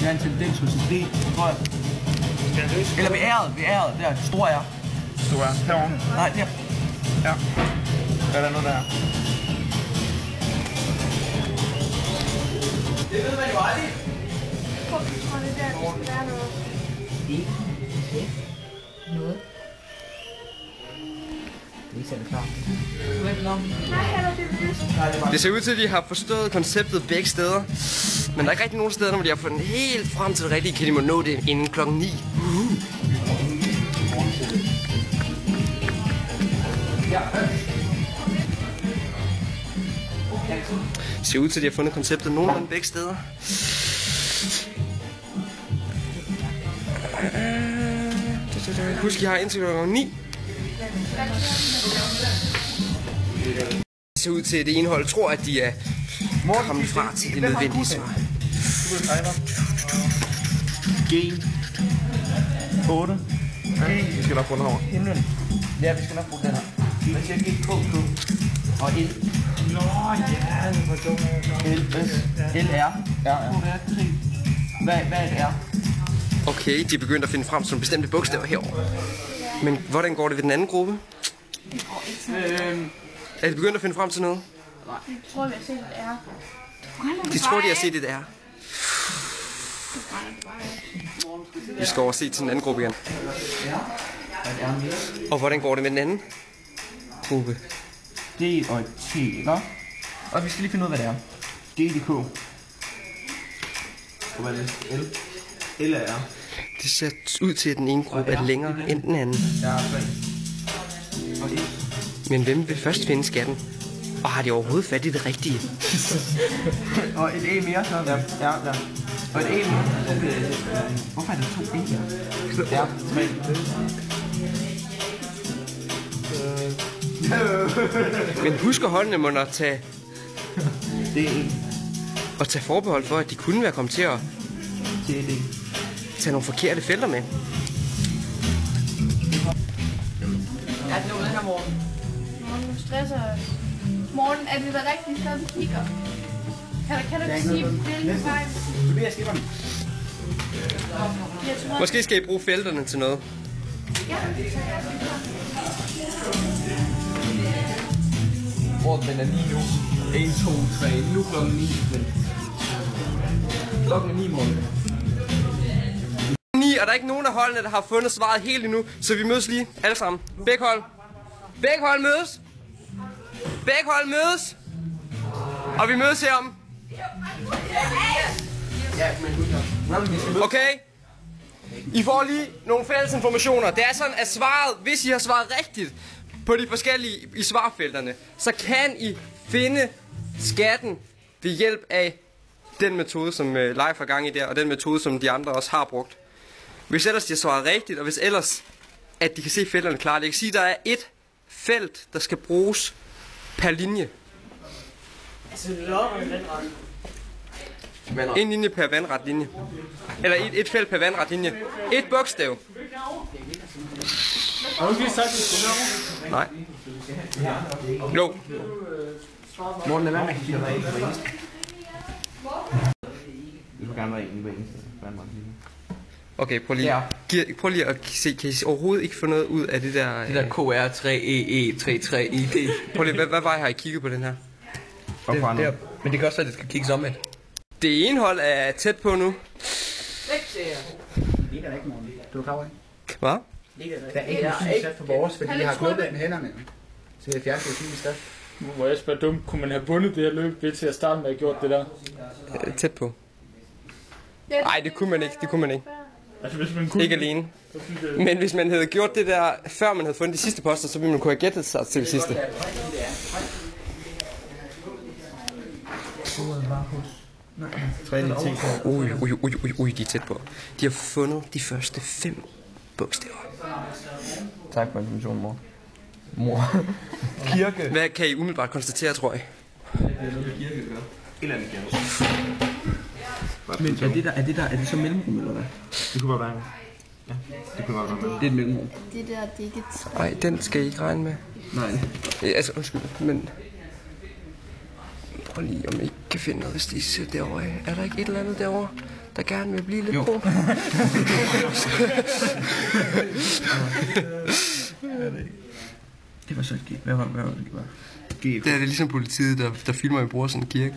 Det er en tendens hos D, tror jeg. Eller ved æret, der, det store er. Store er? Herovre? Nej, der. Ja. Hvad er der noget der? Det ved man jo aldrig. Jeg tror, det der, det skal være noget. Noget. Det er ikke særlig klart. Nej, heller det er Det ser ud til, at de har forstået konceptet begge steder. Men der er ikke rigtig nogen steder, hvor de har fundet helt frem til det rigtige. Kan de må nå det inden klokken 9. Det ser ud til, at de har fundet konceptet nogenlunde begge steder. Husk, I har indtil klokken 9. Det ser ud til, at det ene hold tror, at de er kommet fra til det nødvendige svar. G. 8. G. Vi skal nok få den over. Himlen. Ja, vi skal nok bruge den her. Man siger G, K, K. Og L. Nå, ja, det var dumt. L, S, L, R. Hvad er det R? Okay, de er begyndt at finde frem som bestemte bogstaver herovre. Men hvordan går det ved den anden gruppe? Er de begyndt at finde frem til noget? Jeg tror, vi har set et R. De tror, de har set et R. Vi skal over og se til den anden gruppe igen. Og hvordan går det med den anden gruppe? D og T, ikke? Og vi skal lige finde ud af, hvad det er. D, D, K. Og hvad er det? L? L er R. Det ser ud til, at den ene gruppe er længere end den anden. Ja, og E. Men hvem vil først finde skatten? Og har de overhovedet fat i det rigtige? Og et E mere, så. Ja. Og et E mere. Hvorfor er der 2 E'er? Ja, 3. Men husk at holdene må at tage forbehold for, at de kunne være kommet til at tage nogle forkerte felter med. Ja, det er noget her, Morten. Morten, du stresser. Morten, er det da rigtigt, så du kigger? Kan du ikke sige, hvilken vej? Tobias, skipper den. Måske skal I bruge felterne til noget. Morten, den er 9 nu. 1, 2, 3. Nu klokken 9. Klokken er 9, Morten. 9, og der er ikke nogen af holdene, der har fundet svaret helt endnu, så vi mødes lige alle sammen. Begge hold. Begge hold mødes. Begge hold mødes. Og vi mødes herom. Okay. I får lige nogle fælles informationer. Det er sådan, at svaret, hvis I har svaret rigtigt på de forskellige i svarfelterne, så kan I finde skatten ved hjælp af den metode, som Leif har gang i der, og den metode, som de andre også har brugt. Hvis ellers de har svaret rigtigt, og hvis ellers, at de kan se felterne klart. Jeg kan sige, at der er et felt, der skal bruges per linje. En linje per vandret linje. Eller et felt per vandret linje. Et bogstav. Har du lige sagt, at du skulle Nej. Jo. Morten, lad være med at kigge dig på engelsk. Det vil gerne være en på engelsk. Okay, prøv lige at se. Kan I overhovedet ikke få noget ud af det der... Det der KR3EE33ID. Prøv lige, hvad vej har I kigget på den her? Men det kan også være, at det skal kigges om et. Det ene hold er tæt på nu. Ligger der ikke, Morten? Du er klar over, ikke? Hvad? Der er ikke en sat for vores, fordi de har gået med hænderne. Så det er fjernet til at stat. Nu må jeg spørge dumt. Kunne man have vundet det her løb ved til at starte med at have gjort det der? Tæt på. Nej, det kunne man ikke. Det kunne man ikke. Altså, hvis man kunne... Ikke alene. Men hvis man havde gjort det der, før man havde fundet de sidste poster, så ville man kunne have gættet sig til det sidste. Ui, de er tæt på. De har fundet de første 5 bogstaver. Tak for informationen, mor. Kirke. Hvad kan I umiddelbart konstatere, tror jeg? Det er noget med kirke, gør. Eller andet kirke. Men er det så mellemrum, eller hvad? Det kunne bare være. Ja, det kunne bare være. Det er et mellemrum. Det der, det er ikke et... Nej, den skal I ikke regne med. Nej. Altså, undskyld, men... Prøv lige, om I ikke kan finde noget, hvis de ser derovre. Er der ikke et eller andet derovre? der gerne vil blive lidt Jo. pro. Det var så et Hvad var det? Det er ligesom politiet, der filmer en bror sådan en kirke.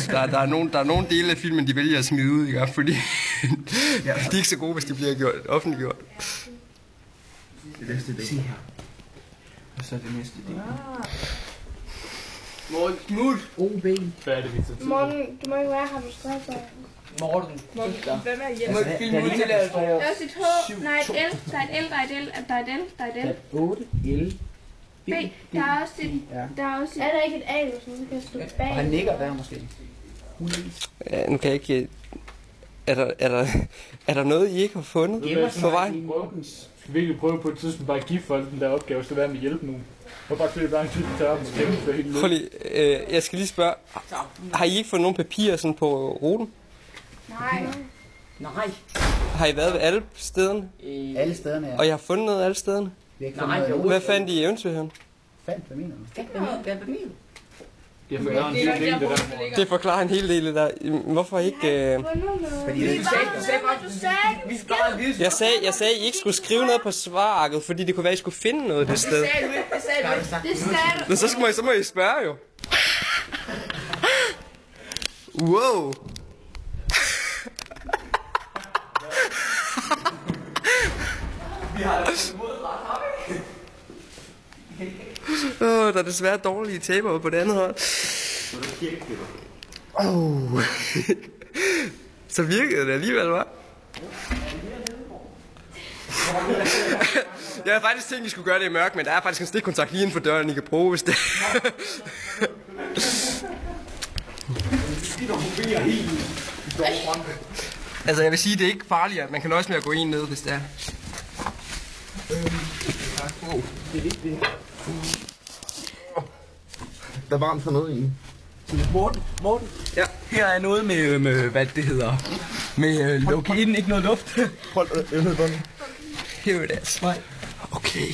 Der er nogle dele af filmen, de vælger at smide ud, ikke? Fordi de er ikke så gode, hvis de bliver offentliggjort. Det næste idé. Se her. Og så det næste idé. Morten, smut! OB. Hvad er det, vi tager tid? Morten, du må ikke være her, du stresser. Morten. Hvem er Jens? Du må ikke filme ud til det. Der er også et H, nej et L, der er et L, der er et L, der er et L, der er et L. 8, L, B, der er også et, der er også et... Er der ikke et A, eller sådan, så kan jeg stå bag? og han nikker der måske. Ja, nu kan jeg ikke... Er der noget, I ikke har fundet på vej? Skal vi ikke prøve på et tidspunkt bare at give folk den der opgave, så være med at hjælpe nogen? Og bare klip bare en type tørre og kæmpe for helt Prøv lige, jeg skal lige spørge. Har I ikke fået nogle papirer sådan på ruten? Nej. Har I været ved alle stederne? Alle stederne, ja. Og jeg har fundet noget alle stederne? Hvad fandt I i Eventyrhavn? Fandt familierne. Jeg forklarer en hel del det der. Det forklarer en hel del der. Hvorfor ikke... Jeg sagde, I ikke skulle skrive noget på svararket, fordi det kunne være, I skulle finde noget det sted. Det sagde du. Men så må I spørge jo. Wow. Der er desværre dårlige tabere på det andet hold. Så virkede det alligevel, hva'? Jeg havde faktisk tænkt, at I skulle gøre det i mørk, men der er faktisk en stikkontakt lige inden for døren, I kan bruge, hvis det. Altså, jeg vil sige, det er ikke farligt, at man kan nøjes med at gå en ned, hvis det er. Der er varmt for noget i. Morten. Ja. Her er noget med hvad det hedder. Med luk ind, ikke noget luft. Prøv Here it is. Okay.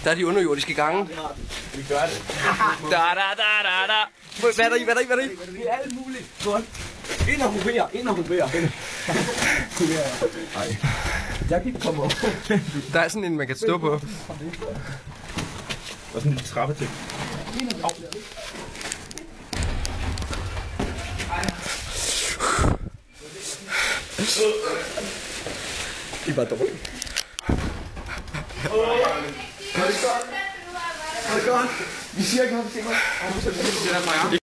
Der er de underjordiske gange. Vi gør det. Da. Hvad er der i? Det er alt muligt. Godt. Ind og hovere. Nej. Jeg kan ikke komme op. Der er sådan en, man kan stå på. Og sådan en trappe til. Det var dårligt. Det er godt. Vi siger ikke noget, vi siger godt.